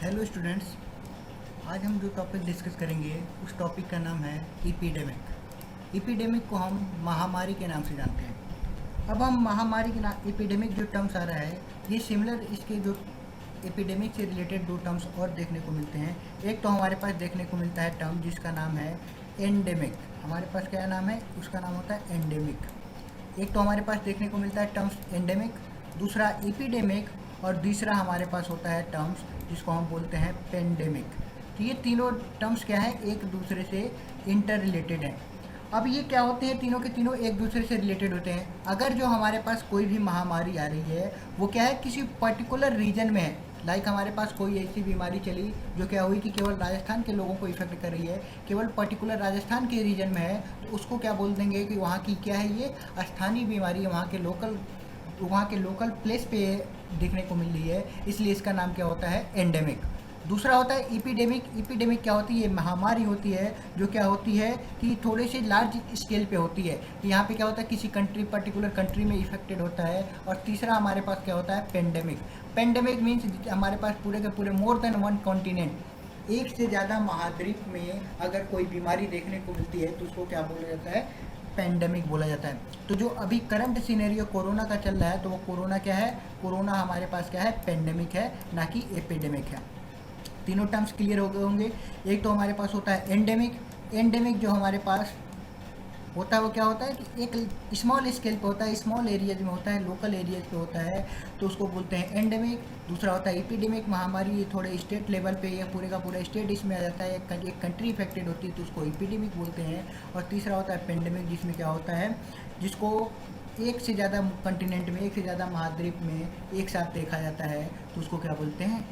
Hello students. आज हम जो टॉपिक डिस्कस करेंगे उस टॉपिक का नाम है एपिडेमिक। एपिडेमिक को हम महामारी के नाम से जानते हैं। अब हम महामारी के नाम एपिडेमिक जो टर्म्स आ रहा है, ये सिमिलर इसके जो एपिडेमिक से रिलेटेड दो टर्म्स और देखने को मिलते हैं। एक तो हमारे पास देखने को मिलता है टर्म जिसका नाम है एंडेमिक। हमारे पास क्या नाम है, उसका नाम होता है एंडेमिक। एक तो हमारे पास देखने को मिलता है टर्म्स एंडेमिक, दूसरा एपिडेमिक, और तीसरा हमारे पास होता है टर्म्स जिसको हम बोलते हैं पेंडेमिक। तो ये तीनों टर्म्स क्या है, एक दूसरे से इंटर रिलेटेड हैं। अब ये क्या होते हैं, तीनों के तीनों एक दूसरे से रिलेटेड होते हैं। अगर जो हमारे पास कोई भी महामारी आ रही है वो क्या है, किसी पर्टिकुलर रीजन में है। लाइक हमारे पास कोई ऐसी बीमारी चली जो क्या हुई कि केवल राजस्थान के लोगों को इफेक्ट कर रही है, केवल पर्टिकुलर राजस्थान के रीजन में है, तो उसको क्या बोल देंगे कि वहाँ की क्या है, ये स्थानीय बीमारी है, वहाँ के लोकल प्लेस पे देखने को मिल रही है, इसलिए इसका नाम क्या होता है, एंडेमिक। दूसरा होता है इपीडेमिक। इपीडेमिक क्या होती है, ये महामारी होती है जो क्या होती है कि थोड़े से लार्ज स्केल पे होती है। यहाँ पे क्या होता है, किसी पर्टिकुलर कंट्री में इफेक्टेड होता है। और तीसरा हमारे पास क्या होता है, पेंडेमिक। पेंडेमिक मीन्स हमारे पास पूरे के पूरे मोर देन वन कॉन्टिनेंट, एक से ज़्यादा महाद्वीप में अगर कोई बीमारी देखने को मिलती है तो उसको क्या बोला जाता है, पेंडेमिक बोला जाता है। तो जो अभी करंट सिनेरियो कोरोना का चल रहा है, तो वो कोरोना क्या है, कोरोना हमारे पास क्या है, पेंडेमिक है, ना कि एपिडेमिक है। तीनों टर्म्स क्लियर हो गए होंगे। एक तो हमारे पास होता है एंडेमिक। एंडेमिक जो हमारे पास होता है वो क्या होता है कि एक स्मॉल स्केल पे होता है, स्मॉल एरियाज में होता है, लोकल एरियाज पे होता है, तो उसको बोलते हैं एंडेमिक। दूसरा होता है एपिडेमिक, महामारी, ये थोड़े स्टेट लेवल पे या पूरे का पूरा स्टेट इसमें आ जाता है, एक कंट्री इफेक्टेड होती है तो उसको एपिडेमिक बोलते हैं। और तीसरा होता है पेंडेमिक, जिसमें क्या होता है, जिसको एक से ज़्यादा कंटिनेंट में, एक से ज़्यादा महाद्वीप में एक साथ देखा जाता है, तो उसको क्या बोलते हैं,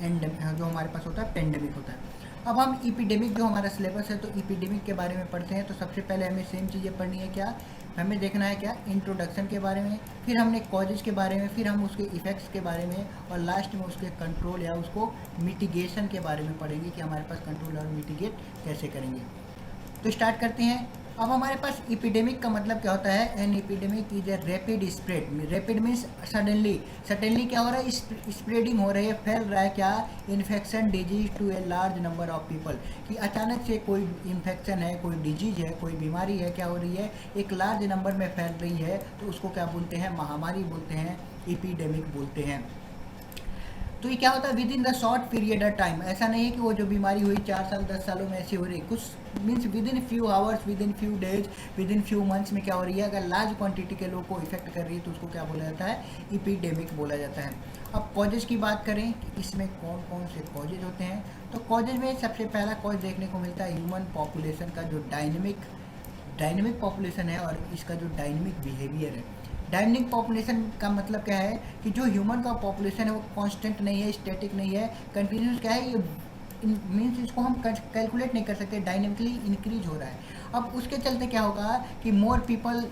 एंडेमिक। जो हमारे पास होता है पेंडेमिक होता है। अब हम इपीडेमिक जो हमारा सिलेबस है, तो इपीडेमिक के बारे में पढ़ते हैं। तो सबसे पहले हमें सेम चीज़ें पढ़नी है, क्या हमें देखना है, क्या इंट्रोडक्शन के बारे में, फिर हमने कॉजेज के बारे में, फिर हम उसके इफ़ेक्ट्स के बारे में, और लास्ट में उसके कंट्रोल या उसको मिटिगेशन के बारे में पढ़ेंगे कि हमारे पास कंट्रोल और मिटिगेट कैसे करेंगे। तो स्टार्ट करते हैं। अब हमारे पास इपीडेमिक का मतलब क्या होता है, an epidemic is a rapid spread. Rapid means suddenly क्या हो रहा है, स्प्रेडिंग हो रही है, फैल रहा है क्या, infection disease to a large number of people. कि अचानक से कोई इन्फेक्शन है, कोई डिजीज है, कोई बीमारी है, क्या हो रही है, एक लार्ज नंबर में फैल रही है, तो उसको क्या बोलते हैं, महामारी बोलते हैं, इपीडेमिक बोलते हैं। तो ये क्या होता है, with in the short period of time. ऐसा नहीं है कि वो जो बीमारी हुई 4 साल 10 सालों में ऐसी हो रही है, कुछ means with in few hours, with in few days, with in few months में क्या हो रही है। अगर लार्ज क्वांटिटी के लोग को इफेक्ट कर रही है तो उसको क्या बोला जाता है, इपीडेमिक बोला जाता है। अब कॉजेज की बात करें कि इसमें कौन कौन से कॉजेज होते हैं, तो कॉजेज में सबसे पहला कॉज देखने को मिलता है ह्यूमन पॉपुलेशन का जो डायनेमिक पॉपुलेशन है, और इसका जो डायनेमिक बिहेवियर है। डायनेमिक पॉपुलेशन का मतलब क्या है कि जो ह्यूमन का पॉपुलेशन है वो कांस्टेंट नहीं है, स्टैटिक नहीं है, कंटिन्यूस क्या है, ये मीन्स इसको हम कैलकुलेट नहीं कर सकते, डायनेमिकली इंक्रीज हो रहा है। अब उसके चलते क्या होगा कि more people,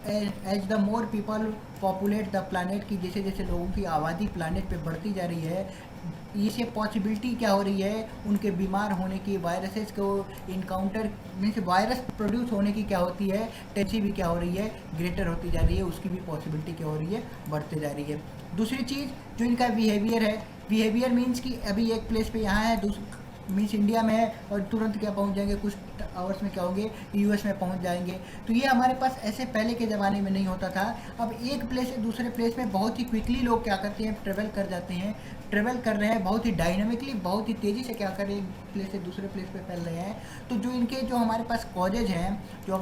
as the more people populate the planet, की जैसे जैसे लोगों की आबादी प्लानट पे बढ़ती जा रही है, इससे पॉसिबिलिटी क्या हो रही है, उनके बीमार होने की, वायरसेस को इनकाउंटर मीन्स वायरस प्रोड्यूस होने की क्या होती है, टेंसी भी क्या हो रही है, ग्रेटर होती जा रही है, उसकी भी पॉसिबिलिटी क्या हो रही है, बढ़ते जा रही है। दूसरी चीज़ जो इनका बिहेवियर है, बिहेवियर मीन्स कि अभी एक प्लेस पे यहाँ है, मीन्स इंडिया में है, और तुरंत क्या पहुंच जाएंगे, कुछ आवर्स में क्या होंगे, यूएस में पहुंच जाएंगे। तो ये हमारे पास ऐसे पहले के ज़माने में नहीं होता था। अब एक प्लेस से दूसरे प्लेस में बहुत ही क्विकली लोग क्या करते हैं, ट्रेवल कर जाते हैं, ट्रेवल कर रहे हैं बहुत ही डायनामिकली, बहुत ही तेज़ी से क्या कर रहे हैं, एक प्लेस से दूसरे प्लेस पे फैल रहे हैं। तो जो इनके जो हमारे पास कॉजेज हैं, जो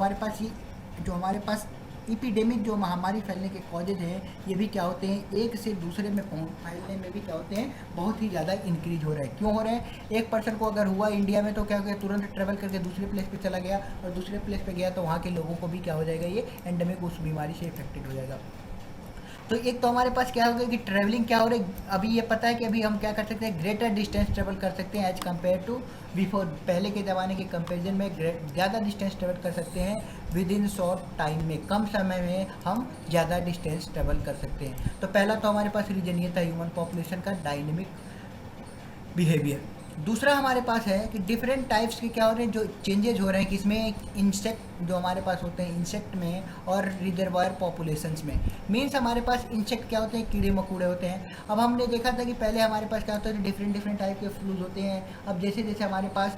हमारे पास इपीडेमिक जो महामारी फैलने के कॉजेज हैं, ये भी क्या होते हैं, एक से दूसरे में फैलने में भी क्या होते हैं, बहुत ही ज़्यादा इंक्रीज हो रहा है। क्यों हो रहा है, एक पर्सन को अगर हुआ इंडिया में तो क्या हो गया, तुरंत ट्रेवल करके दूसरे प्लेस पे चला गया, और दूसरे प्लेस पे गया तो वहाँ के लोगों को भी क्या हो जाएगा, ये एंडेमिक उस बीमारी से इफेक्टेड हो जाएगा। तो एक तो हमारे पास क्या हो गया कि ट्रैवलिंग क्या हो रही है, अभी ये पता है कि अभी हम क्या कर सकते हैं, ग्रेटर डिस्टेंस ट्रेवल कर सकते हैं एज कम्पेयर टू बिफोर। पहले के ज़माने के कंपेरिजन में ज़्यादा डिस्टेंस ट्रेवल कर सकते हैं, विद इन शॉर्ट टाइम में, कम समय में हम ज़्यादा डिस्टेंस ट्रेवल कर सकते हैं। तो पहला तो हमारे पास रीजन ये था ह्यूमन पॉपुलेशन का डायनेमिक बिहेवियर। दूसरा हमारे पास है कि डिफरेंट टाइप्स के क्या हो रहे हैं, जो चेंजेज हो रहे हैं किसमें, इंसेक्ट जो हमारे पास होते हैं इंसेक्ट में और रिजर्वायर पॉपुलेशंस में। मीन्स हमारे पास इंसेक्ट क्या होते हैं, कीड़े मकोड़े होते हैं। अब हमने देखा था कि पहले हमारे पास क्या होता है, डिफरेंट डिफरेंट टाइप के फ्लूज होते हैं। अब जैसे जैसे हमारे पास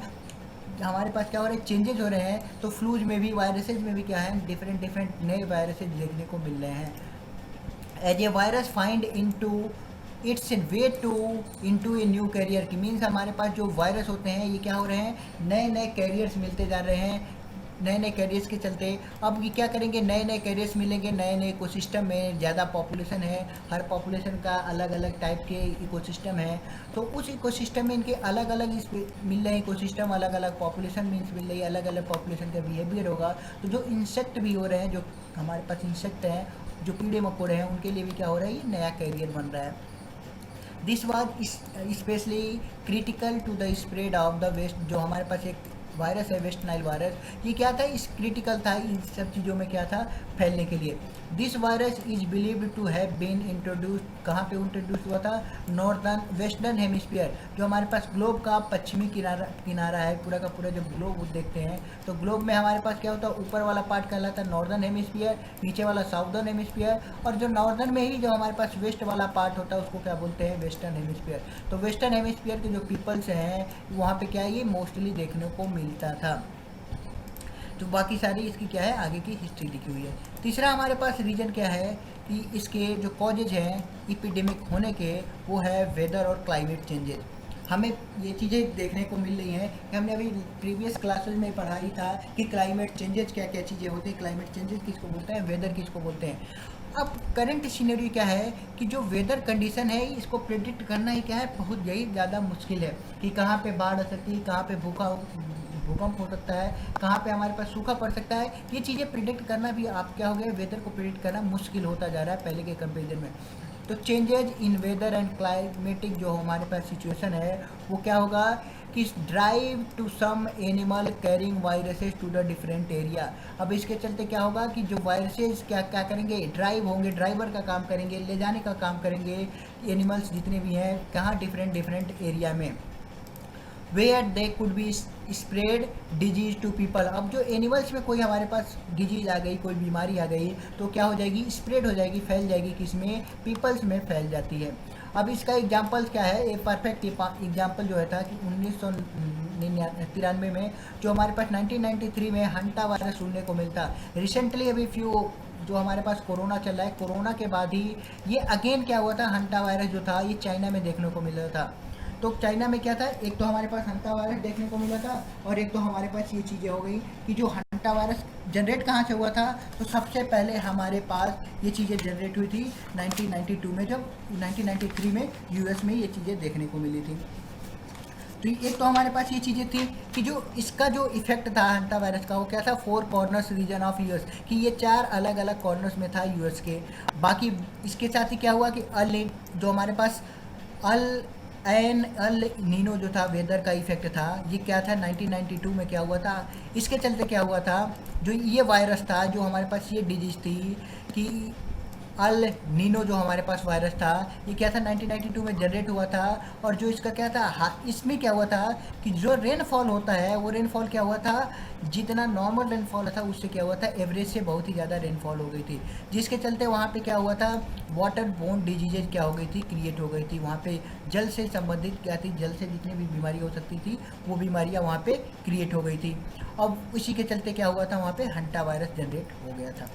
क्या हो रहा है, चेंजेज हो रहे हैं, तो फ्लूज में भी वायरसेज में भी क्या है, डिफरेंट डिफरेंट नए वायरसेज देखने को मिल रहे हैं। As a virus find into its way to into a new carrier की, मीन्स हमारे पास जो वायरस होते हैं ये क्या हो रहे हैं, नए नए कैरियर्स मिलते जा रहे हैं। नए नए कैरियर्स के चलते अब ये क्या करेंगे, नए नए कैरियर्स मिलेंगे नए नए इकोसिस्टम में। ज़्यादा पॉपुलेशन है, हर पॉपुलेशन का अलग अलग टाइप के इकोसिस्टम है, तो उस इकोसिस्टम में इनके अलग अलग मिल रहे हैं इकोसिस्टम, अलग अलग पॉपुलेशन मीन्स मिल रही है, अलग अलग पॉपुलेशन का बिहेवियर होगा। तो जो इंसेक्ट भी हो रहे हैं, जो हमारे पास इंसेक्ट हैं, जो कीड़े मकोड़े हैं, उनके लिए भी क्या हो रहा है, ये नया कैरियर बन रहा है। This was specially critical to the spread of the west, जो हमारे पास एक वायरस है वेस्ट नाइल वायरस, ये क्या था, इस क्रिटिकल था इन सब चीज़ों में क्या था, फैलने के लिए। This virus is believed to have been introduce, कहाँ पे इंट्रोड्यूस हुआ था, नॉर्दर्न वेस्टर्न हेमिस्फीयर, जो हमारे पास ग्लोब का पश्चिमी किनारा है, पूरा का पूरा जब ग्लोब देखते हैं तो ग्लोब में हमारे पास क्या होता है, ऊपर वाला पार्ट कहलाता है नॉर्दर्न हेमिस्फीयर, नीचे वाला साउदर्न हेमिस्फीयर, और जो नॉर्दर्न में ही जो हमारे पास वेस्ट वाला पार्ट होता है उसको क्या बोलते हैं, वेस्टर्न हेमिस्फीयर। तो वेस्टर्न हेमिस्फीयर के जो पीपल्स हैं वहाँ पे क्या है, ये मोस्टली देखने को मिलता था। तो बाकी सारी इसकी क्या है, आगे की हिस्ट्री लिखी हुई है। तीसरा हमारे पास रीजन क्या है कि इसके जो कॉजेज हैं इपिडेमिक होने के, वो है वेदर और क्लाइमेट चेंजेस। हमें ये चीज़ें देखने को मिल रही हैं कि हमने अभी प्रीवियस क्लासेस में पढ़ा ही था कि क्लाइमेट चेंजेस क्या क्या चीज़ें होती हैं, क्लाइमेट चेंजेस किसको बोलते हैं, वेदर किसको बोलते हैं। अब करंट सीनरी क्या है कि जो वेदर कंडीशन है इसको प्रेडिक्ट करना ही क्या है, बहुत यही ज़्यादा मुश्किल है कि कहाँ पे बाढ़ आ सकती है, कहाँ पे भूकंप हो सकता है, कहाँ पे हमारे पास सूखा पड़ सकता है। ये चीज़ें प्रिडिक्ट करना भी आप क्या हो गया, वेदर को प्रिडिक्ट करना मुश्किल होता जा रहा है पहले के कंपेरिजन में। तो changes in weather and climatic जो हमारे पास सिचुएशन है वो क्या होगा कि drive to some animal carrying viruses to the different area. अब इसके चलते क्या होगा कि जो वायरसेस क्या क्या करेंगे, ड्राइव होंगे, ड्राइवर का काम करेंगे, ले जाने का काम करेंगे एनिमल्स जितने भी हैं, कहाँ, डिफरेंट डिफरेंट एरिया में, where they could be spread disease to people. अब जो एनिमल्स में कोई हमारे पास डिजीज आ गई, कोई बीमारी आ गई, तो क्या हो जाएगी, स्प्रेड हो जाएगी, फैल जाएगी, किसमें, पीपल्स में फैल जाती है। अब इसका एग्जाम्पल क्या है, एक परफेक्ट एग्जाम्पल जो है था कि 1993 में जो हमारे पास 1993 में हंटा वायरस सुनने को मिलता। रिसेंटली अभी जो हमारे पास कोरोना चल रहा है, कोरोना के बाद ही ये अगेन क्या हुआ था, हंटा वायरस जो था ये चाइना में देखने को मिल रहा था। तो चाइना में क्या था, एक तो हमारे पास हंटा वायरस देखने को मिला था, और एक तो हमारे पास ये चीज़ें हो गई कि जो हंटा वायरस जनरेट कहाँ से हुआ था, तो सबसे पहले हमारे पास ये चीज़ें जनरेट हुई थी 1992 में, जब 1993 में यूएस में ये चीज़ें देखने को मिली थी। तो एक तो हमारे पास ये चीज़ें थी कि जो इसका जो इफेक्ट था हंटा वायरस का, वो क्या था, 4 कॉर्नर्स रीजन ऑफ यूएस, कि ये 4 अलग अलग कॉर्नर्स में था यूएस के। बाकी इसके साथ ही क्या हुआ कि जो हमारे पास अल नीनो जो था वेदर का इफेक्ट था, ये क्या था 1992 में क्या हुआ था। इसके चलते क्या हुआ था, जो ये वायरस था, जो हमारे पास ये डिजीज़ थी कि अल नीनो जो हमारे पास वायरस था, ये क्या था 1992 में जनरेट हुआ था। और जो इसका क्या था, इसमें क्या हुआ था कि जो रेनफॉल होता है वो रेनफॉल क्या हुआ था, जितना नॉर्मल रेनफॉल था उससे क्या हुआ था, एवरेज से बहुत ही ज़्यादा रेनफॉल हो गई थी, जिसके चलते वहाँ पे क्या हुआ था, वाटर बोर्न डिजीजेज क्या हो गई थी, क्रिएट हो गई थी। वहाँ पे जल से संबंधित क्या थी, जल से जितनी भी बीमारी हो सकती थी वो बीमारियाँ वहाँ पे क्रिएट हो गई थी। अब उसी के चलते क्या हुआ था, वहाँ पे हंटा वायरस जनरेट हो गया था।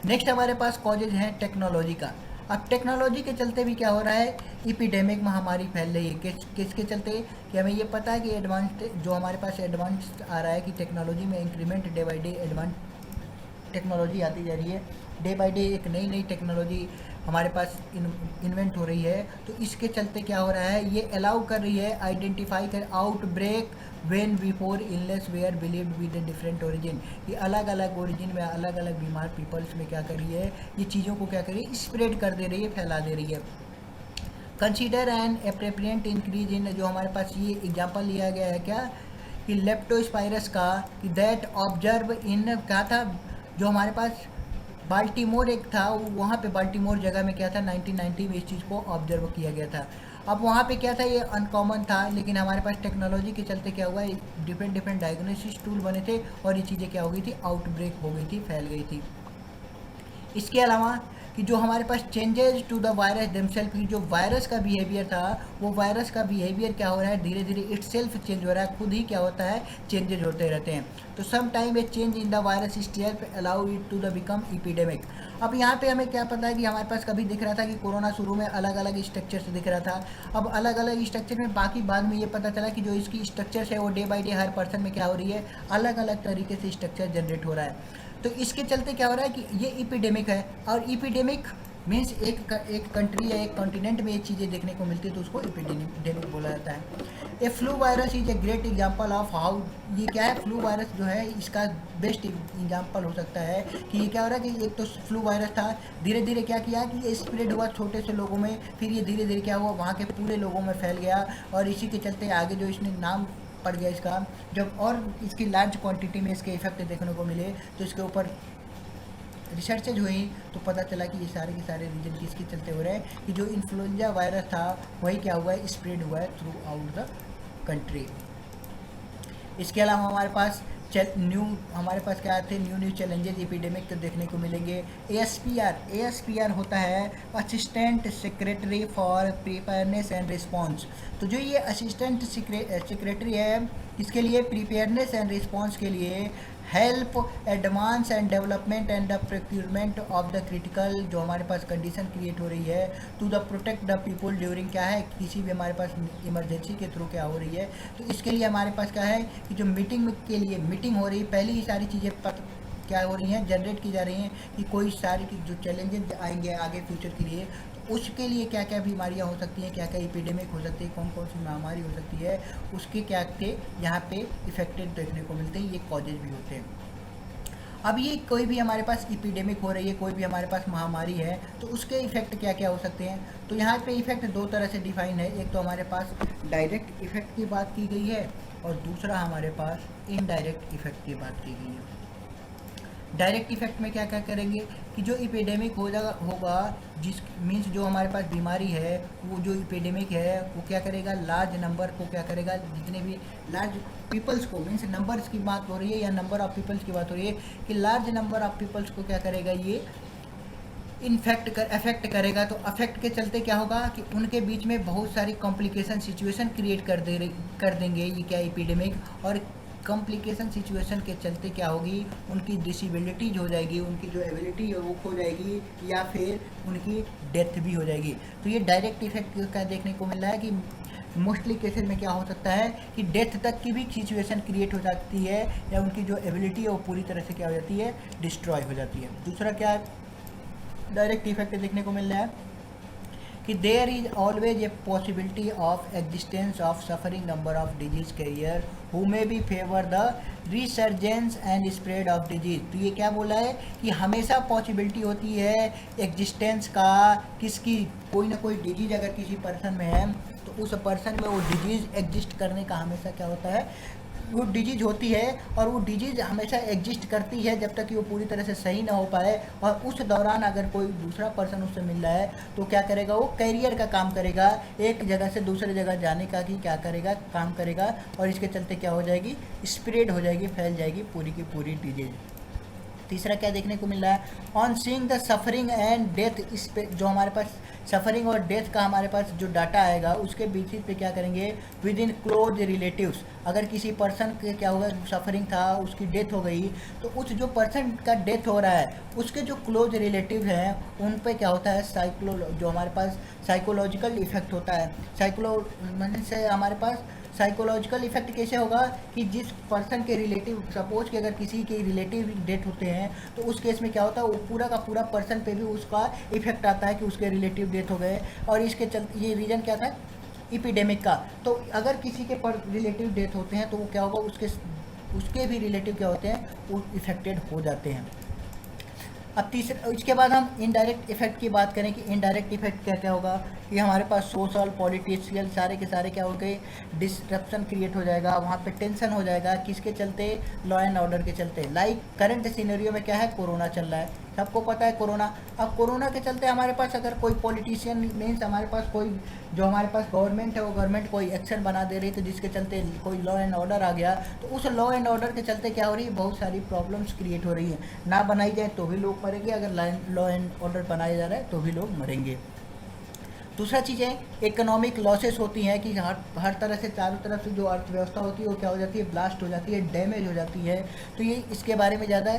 नेक्स्ट हमारे पास कॉजेज हैं टेक्नोलॉजी का। अब टेक्नोलॉजी के चलते भी क्या हो रहा है, इपिडेमिक महामारी फैल रही है। किसके चलते, कि हमें ये पता है कि एडवांस जो हमारे पास एडवांस आ रहा है कि टेक्नोलॉजी में increment day by day advance technology आती जा रही है, डे बाई डे एक नई नई टेक्नोलॉजी हमारे पास इन्वेंट हो रही है। तो इसके चलते क्या हो रहा है, ये अलाउ कर रही है आइडेंटिफाई कर outbreak when before illness were believed with a different origin, कि अलग अलग ओरिजिन में अलग अलग बीमार पीपल्स में क्या कर रही है, ये चीज़ों को क्या कर रही है, स्प्रेड कर दे रही है, फैला दे रही है। Consider N appropriate increase in, जो हमारे पास ये एग्जांपल लिया गया है क्या, कि लेप्टोस्पायरस का, कि दैट ऑब्जर्व इन क्या था, जो हमारे पास बाल्टीमोर एक था, वहाँ पे बाल्टीमोर जगह में क्या था 1990 में इस चीज़ को ऑब्जर्व किया गया था। अब वहाँ पे क्या था, ये अनकॉमन था, लेकिन हमारे पास टेक्नोलॉजी के चलते क्या हुआ, डिफरेंट डिफरेंट डायग्नोसिस टूल बने थे और ये चीज़ें क्या हो गई थी, आउटब्रेक हो गई थी, फैल गई थी। इसके अलावा कि जो हमारे पास changes to the virus themselves, की जो वायरस का बिहेवियर था, वो वायरस का बिहेवियर क्या हो रहा है, धीरे धीरे इट सेल्फ चेंज हो रहा है, खुद ही क्या होता है, चेंजेज होते रहते हैं। तो some time a change in the virus self allow it to the become epidemic. अब यहाँ पे हमें क्या पता है कि हमारे पास कभी दिख रहा था कि कोरोना शुरू में अलग अलग स्ट्रक्चर से दिख रहा था, अब अलग अलग स्ट्रक्चर में, बाकी बाद में ये पता चला कि जो इसकी स्ट्रक्चर्स है वो day by day her person में क्या हो रही है, अलग अलग तरीके से स्ट्रक्चर जनरेट हो रहा है। तो इसके चलते क्या हो रहा है कि ये इपीडेमिक है, और इपीडेमिक मीन्स एक कंट्री या एक कॉन्टिनेंट में ये चीज़ें देखने को मिलती है, तो उसको इपीडेमिक बोला जाता है। A flu virus is a great example of how, ये क्या है, फ्लू वायरस जो है इसका बेस्ट एग्जांपल हो सकता है कि ये क्या हो रहा है कि एक तो फ्लू वायरस था, धीरे धीरे क्या किया कि ये स्प्रेड हुआ छोटे से लोगों में, फिर ये धीरे धीरे क्या हुआ, वहाँ के पूरे लोगों में फैल गया, और इसी के चलते आगे जो इसने नाम पड़ गया इसका, जब और इसकी लार्ज क्वांटिटी में इसके इफेक्ट देखने को मिले, तो इसके ऊपर रिसर्चेज हुई, तो पता चला कि ये सारे के सारे रीजन किसके चलते हो रहे हैं, कि जो इन्फ्लुएंजा वायरस था वही क्या हुआ है, स्प्रेड हुआ है थ्रू आउट द कंट्री। इसके अलावा हमारे पास क्या आते हैं, न्यू चैलेंजेस एपिडेमिक तो देखने को मिलेंगे। एएसपीआर होता है assistant secretary for preparedness and response. तो जो ये असिस्टेंट सेक्रेटरी है, इसके लिए प्रिपेयरनेस एंड रिस्पांस के लिए help advance and development and the procurement of the critical, जो हमारे पास कंडीशन क्रिएट हो रही है, to the protect the people during क्या है, किसी भी हमारे पास इमरजेंसी के थ्रू क्या हो रही है। तो इसके लिए हमारे पास क्या है कि जो मीटिंग हो रही है, पहले ही सारी चीज़ें क्या हो रही हैं, जनरेट की जा रही हैं कि कोई सारी जो चैलेंजेस आएंगे आगे फ्यूचर के लिए, तो उसके लिए क्या क्या बीमारियां हो सकती हैं, क्या क्या एपिडेमिक हो सकती है, कौन कौन सी महामारी हो सकती है, उसके क्या के यहाँ पे इफेक्टेड देखने को मिलते हैं, ये कॉजेज भी होते हैं। अब ये कोई भी हमारे पास एपिडेमिक हो रही है, कोई भी हमारे पास महामारी है, तो उसके इफेक्ट क्या क्या हो सकते हैं। तो यहाँ पे इफेक्ट दो तरह से डिफाइन है, एक तो हमारे पास डायरेक्ट इफेक्ट की बात की गई है, और दूसरा हमारे पास इनडायरेक्ट इफेक्ट की बात की गई है। डायरेक्ट इफेक्ट में क्या क्या करेंगे कि जो इपिडेमिक होगा जिस मीन्स जो हमारे पास बीमारी है, वो जो इपिडेमिक है वो क्या करेगा, लार्ज नंबर को क्या करेगा, जितने भी लार्ज पीपल्स को, मीन्स नंबर्स की बात हो रही है या नंबर ऑफ पीपल्स की बात हो रही है, कि लार्ज नंबर ऑफ पीपल्स को क्या करेगा, ये अफेक्ट करेगा। तो अफेक्ट के चलते क्या होगा कि उनके बीच में बहुत सारी कॉम्प्लिकेशन सिचुएशन क्रिएट कर देंगे ये क्या एपिडेमिक, और कॉम्प्लिकेशन सिचुएशन के चलते क्या होगी, उनकी डिसेबिलिटीज हो जाएगी, उनकी जो एबिलिटी है वो खो जाएगी, या फिर उनकी डेथ भी हो जाएगी। तो ये डायरेक्ट इफेक्ट का देखने को मिल रहा है कि मोस्टली केसेस में क्या हो सकता है कि डेथ तक की भी सिचुएशन क्रिएट हो जाती है, या उनकी जो एबिलिटी है वो पूरी तरह से क्या हो जाती है, डिस्ट्रॉय हो जाती है। दूसरा क्या डायरेक्ट इफेक्ट देखने को मिल रहा है कि there is always a possibility of existence of suffering number of disease carrier who may be favour the resurgence and spread of disease. तो ये क्या बोला है कि हमेशा पॉसिबिलिटी होती है एग्जिस्टेंस का, किसकी, कोई ना कोई डिजीज अगर किसी पर्सन में है, तो उस पर्सन में वो डिजीज एग्जिस्ट करने का हमेशा क्या होता है, वो डिजीज होती है, और वो डिजीज हमेशा एग्जिस्ट करती है जब तक कि वो पूरी तरह से सही ना हो पाए, और उस दौरान अगर कोई दूसरा पर्सन उससे मिल रहा है तो क्या करेगा, वो कैरियर का काम करेगा, एक जगह से दूसरे जगह जाने का कि क्या करेगा, काम करेगा, और इसके चलते क्या हो जाएगी, स्प्रेड हो जाएगी, फैल जाएगी पूरी की पूरी डिजीज। तीसरा क्या देखने को मिल रहा है, on seeing the suffering and death, इस पे जो हमारे पास सफरिंग और डेथ का हमारे पास जो डाटा आएगा उसके बेसिस पे क्या करेंगे, विद इन क्लोज रिलेटिव्स, अगर किसी पर्सन के क्या होगा, सफरिंग था, उसकी डेथ हो गई, तो उस जो पर्सन का डेथ हो रहा है उसके जो क्लोज रिलेटिव हैं उन पे क्या होता है, जो हमारे पास साइकोलॉजिकल इफेक्ट होता है। मैंने से हमारे पास साइकोलॉजिकल इफेक्ट कैसे होगा कि जिस पर्सन के रिलेटिव, सपोज कि अगर किसी के रिलेटिव डेथ होते हैं तो उस केस में क्या होता है, वो पूरा का पूरा पर्सन पे भी उसका इफेक्ट आता है कि उसके रिलेटिव डेथ हो गए, और इसके चलते ये रीज़न क्या था, एपिडेमिक का। तो अगर किसी के रिलेटिव डेथ होते हैं तो वो क्या होगा, उसके भी रिलेटिव क्या होते हैं, वो इफेक्टेड हो जाते हैं। अब इसके बाद हम इनडायरेक्ट इफेक्ट की बात करें कि इनडायरेक्ट इफेक्ट क्या क्या होगा, कि हमारे पास सोशल पॉलिटिशियल सारे के सारे क्या हो गए, डिस्ट्रप्शन क्रिएट हो जाएगा, वहाँ पे टेंशन हो जाएगा, किसके चलते, लॉ एंड ऑर्डर के चलते। लाइक करंट सिनेरियो में क्या है, कोरोना चल रहा है, सबको पता है कोरोना। अब कोरोना के चलते हमारे पास अगर कोई पॉलिटिशियन मीन्स हमारे पास कोई जो हमारे पास गवर्नमेंट है वो गवर्नमेंट कोई एक्शन बना दे रही, तो जिसके चलते कोई लॉ एंड ऑर्डर आ गया, तो उस लॉ एंड ऑर्डर के चलते क्या हो रही है, बहुत सारी प्रॉब्लम्स क्रिएट हो रही है। ना बनाई जाए तो भी लोग मरेंगे, अगर लॉ एंड ऑर्डर बनाया जा रहा है तो भी लोग मरेंगे। दूसरा चीज़ है इकोनॉमिक लॉसेस होती हैं कि हर तरह से चारों तरफ से जो अर्थव्यवस्था होती है वो क्या हो जाती है, ब्लास्ट हो जाती है, डैमेज हो जाती है। तो ये इसके बारे में ज़्यादा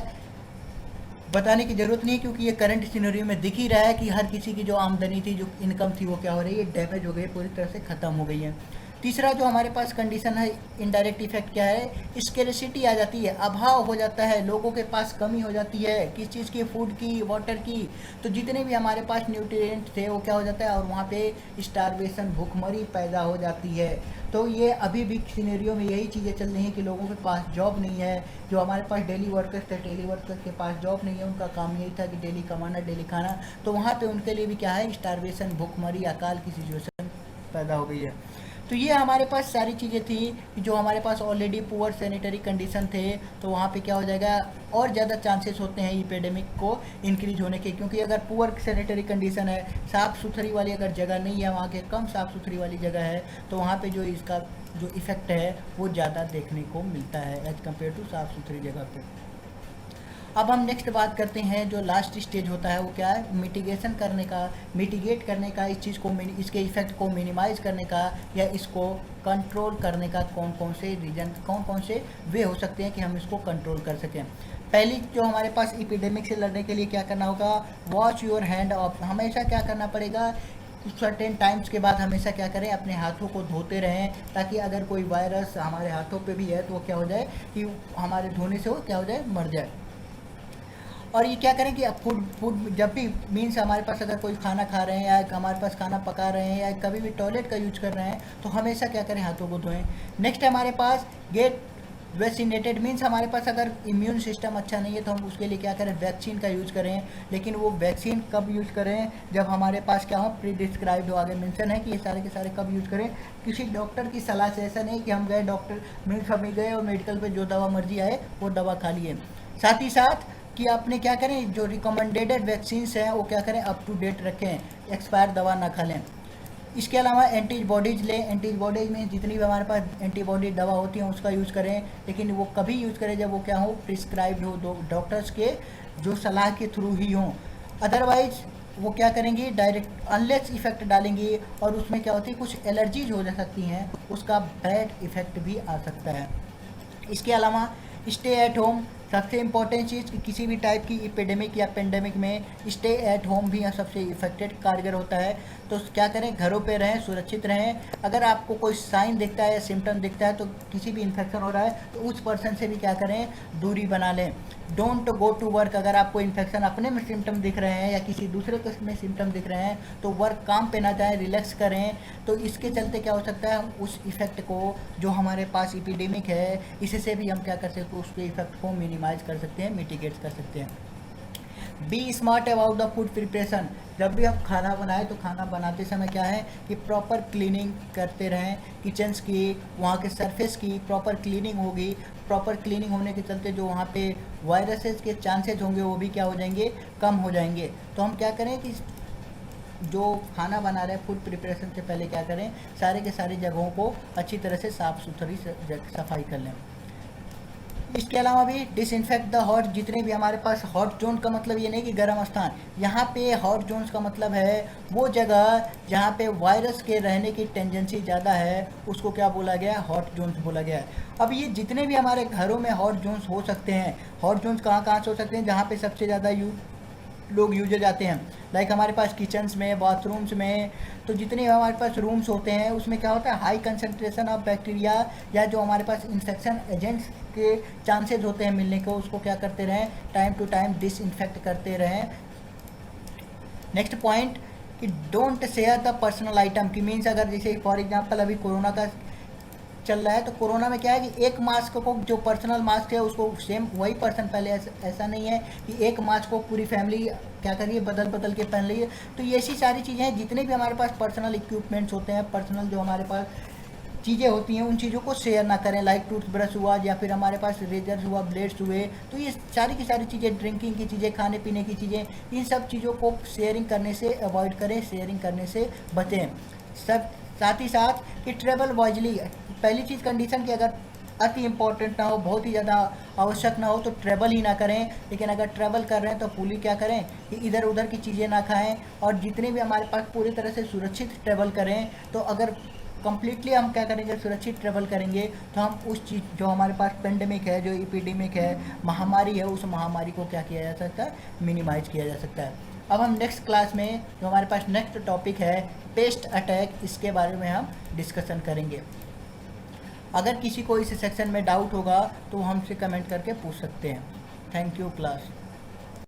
बताने की ज़रूरत नहीं है, क्योंकि ये करंट सिनेरियो में दिख ही रहा है कि हर किसी की जो आमदनी थी, जो इनकम थी, वो क्या हो रही है, डैमेज हो गई, पूरी तरह से ख़त्म हो गई है। तीसरा जो हमारे पास कंडीशन है, इनडायरेक्ट इफेक्ट क्या है, स्केर्सिटी आ जाती है, अभाव हो जाता है, लोगों के पास कमी हो जाती है, किस चीज़ की, फूड की, वाटर की। तो जितने भी हमारे पास न्यूट्रिएंट थे वो क्या हो जाता है, और वहाँ पे स्टारवेशन, भूखमरी पैदा हो जाती है। तो ये अभी भी सिनेरियो में यही चीज़ें चल रही हैं कि लोगों के पास जॉब नहीं है। जो हमारे पास डेली वर्कर्स थे, डेली वर्कर्स के पास जॉब नहीं है, उनका काम यही था कि डेली कमाना, डेली खाना। तो वहाँ पे उनके लिए भी क्या है, स्टारवेशन, भूखमरी, अकाल की सिचुएशन पैदा हो गई है। तो ये हमारे पास सारी चीज़ें थी कि जो हमारे पास ऑलरेडी पुअर सैनिटरी कंडीशन थे, तो वहाँ पे क्या हो जाएगा, और ज़्यादा चांसेस होते हैं इपिडेमिक को इंक्रीज होने के, क्योंकि अगर पुअर सैनिटरी कंडीशन है, साफ़ सुथरी वाली अगर जगह नहीं है, वहाँ के कम साफ़ सुथरी वाली जगह है, तो वहाँ पे जो इसका जो इफ़ेक्ट है वो ज़्यादा देखने को मिलता है एज़ कम्पेयर टू साफ़ सुथरी जगह पर। अब हम नेक्स्ट बात करते हैं, जो लास्ट स्टेज होता है वो क्या है, मिटिगेशन करने का, मिटिगेट करने का, इस चीज़ को, इसके इफेक्ट को मिनिमाइज करने का या इसको कंट्रोल करने का कौन कौन से रीजन, कौन कौन से वे हो सकते हैं कि हम इसको कंट्रोल कर सकें। पहली जो हमारे पास इपिडेमिक से लड़ने के लिए क्या करना होगा, वॉश योर हैंड ऑफ, हमेशा क्या करना पड़ेगा, सर्टेन टाइम्स के बाद हमेशा क्या करें, अपने हाथों को धोते रहें, ताकि अगर कोई वायरस हमारे हाथों पे भी है तो वो क्या हो जाए कि हमारे धोने से वो क्या हो जाए, मर जाए। और ये क्या करें कि फूड जब भी मीन्स हमारे पास अगर कोई खाना खा रहे हैं या हमारे पास खाना पका रहे हैं या कभी भी टॉयलेट का यूज कर रहे हैं, तो हमेशा क्या करें, हाथों को धोएं। नेक्स्ट हमारे पास गेट वैक्सीनेटेड, मीन्स हमारे पास अगर इम्यून सिस्टम अच्छा नहीं है तो हम उसके लिए क्या करें, वैक्सीन का यूज़ करें। लेकिन वो वैक्सीन कब यूज़ करें, जब हमारे पास क्या हो, प्री डिस्क्राइब्ड हो, आगे मेंशन है कि ये सारे के सारे कब यूज़ करें, किसी डॉक्टर की सलाह से। ऐसा नहीं कि हम गए डॉक्टर मीन्स हम गए और मेडिकल पे जो दवा मर्जी आए वो दवा खा लिए। साथ ही साथ कि आपने क्या करें, जो रिकमेंडेड वैक्सीन्स हैं वो क्या करें, अप टू डेट रखें, एक्सपायर दवा ना खा लें। इसके अलावा एंटीबॉडीज़ लें, एंटीबॉडीज़ में जितनी भी हमारे पास एंटीबॉडी दवा होती है उसका यूज़ करें, लेकिन वो कभी यूज़ करें जब वो क्या हो, प्रिस्क्राइब्ड हो, डॉक्टर्स के जो सलाह के थ्रू ही हों। अदरवाइज वो क्या करेंगे, डायरेक्ट अनलेस इफेक्ट डालेंगे, और उसमें क्या होती है, कुछ एलर्जीज हो जा सकती हैं, उसका बैड इफेक्ट भी आ सकता है। इसके अलावा स्टे एट होम, सबसे इम्पॉर्टेंट चीज़ कि किसी भी टाइप की एपिडेमिक या पेंडेमिक में स्टे एट होम भी सबसे इफेक्टेड कारगर होता है। तो क्या करें, घरों पे रहें, सुरक्षित रहें। अगर आपको कोई साइन दिखता है या सिम्टम दिखता है, तो किसी भी इन्फेक्शन हो रहा है, तो उस पर्सन से भी क्या करें, दूरी बना लें। डोंट गो टू वर्क, अगर आपको इन्फेक्शन अपने में सिम्टम दिख रहे हैं या किसी दूसरे के में सिम्टम दिख रहे हैं, तो वर्क काम पे ना जाएं, रिलैक्स करें। तो इसके चलते क्या हो सकता है, उस इफेक्ट को, जो हमारे पास एपिडेमिक है, इससे भी हम क्या कर सकते हैं, उसके इफेक्ट को मिनिमाइज कर सकते हैं, मिटिगेट कर सकते हैं। Be smart about the food preparation, जब भी आप खाना बनाएं तो खाना बनाते समय क्या है कि प्रॉपर क्लीनिंग करते रहें, किचन्स की, वहाँ के सरफेस की प्रॉपर क्लीनिंग होगी। प्रॉपर क्लीनिंग होने के चलते जो वहाँ पे वायरसेस के चांसेस होंगे वो भी क्या हो जाएंगे, कम हो जाएंगे। तो हम क्या करें कि जो खाना बना रहे हैं, फूड प्रिपरेशन से पहले क्या करें, सारे के सारी जगहों को अच्छी तरह से साफ़ सुथरी सफाई कर लें। इसके अलावा भी डिसइंफेक्ट द हॉट, जितने भी हमारे पास हॉट जोन का मतलब ये नहीं कि गर्म स्थान, यहाँ पे हॉट जोन्स का मतलब है वो जगह जहाँ पे वायरस के रहने की टेंडेंसी ज़्यादा है, उसको क्या बोला गया है, हॉट जोन्स बोला गया है। अब ये जितने भी हमारे घरों में हॉट जोन्स हो सकते हैं, हॉट जोन्स कहाँ कहाँ से हो सकते हैं, जहाँ पे सबसे ज़्यादा लोग यूजर जाते हैं, लाइक हमारे पास किचन्स में, बाथरूम्स में। तो जितने हमारे पास रूम्स होते हैं उसमें क्या होता है, हाई कंसंट्रेशन ऑफ बैक्टीरिया या जो हमारे पास इन्फेक्शन एजेंट्स के चांसेस होते हैं मिलने को, उसको क्या करते रहें, टाइम टू टाइम डिसइंफेक्ट करते रहें। नेक्स्ट पॉइंट कि don't share the personal item, की मीन्स अगर जैसे फॉर एग्जांपल अभी कोरोना का चल रहा है, तो कोरोना में क्या है कि एक मास्क को, जो पर्सनल मास्क है उसको सेम वही पर्सन पहले, ऐसा नहीं है कि एक मास्क को पूरी फैमिली क्या करिए, बदल बदल के पहन लीजिए। तो ये ऐसी सारी चीज़ें हैं, जितने भी हमारे पास पर्सनल इक्विपमेंट्स होते हैं, पर्सनल जो हमारे पास चीज़ें होती हैं उन चीज़ों को शेयर ना करें, लाइक टूथब्रश हुआ या फिर हमारे पास रेजर्स हुआ, ब्लेड्स हुए, तो ये सारी की सारी चीज़ें, ड्रिंकिंग की चीज़ें, खाने पीने की चीज़ें, इन सब चीज़ों को शेयरिंग करने से अवॉइड करें, शेयरिंग करने से बचें। सब साथ ही साथ कि ट्रेवल वाइजली, पहली चीज़ कंडीशन कि अगर अति इम्पोर्टेंट ना हो, बहुत ही ज़्यादा आवश्यक ना हो तो ट्रैवल ही ना करें। लेकिन अगर ट्रैवल कर रहे हैं तो फुली क्या करें कि इधर उधर की चीज़ें ना खाएं, और जितने भी हमारे पास पूरी तरह से सुरक्षित ट्रैवल करें। तो अगर कम्प्लीटली हम क्या करेंगे, सुरक्षित ट्रैवल करेंगे, तो हम उस चीज़ जो हमारे पास पेंडेमिक है, जो एपिडेमिक है, महामारी है, उस महामारी को क्या किया जा सकता है, मिनिमाइज किया जा सकता है। अब हम नेक्स्ट क्लास में जो हमारे पास नेक्स्ट टॉपिक है पेस्ट अटैक, इसके बारे में हम डिस्कशन करेंगे। अगर किसी को इस सेक्शन में डाउट होगा तो हमसे कमेंट करके पूछ सकते हैं। Thank you class.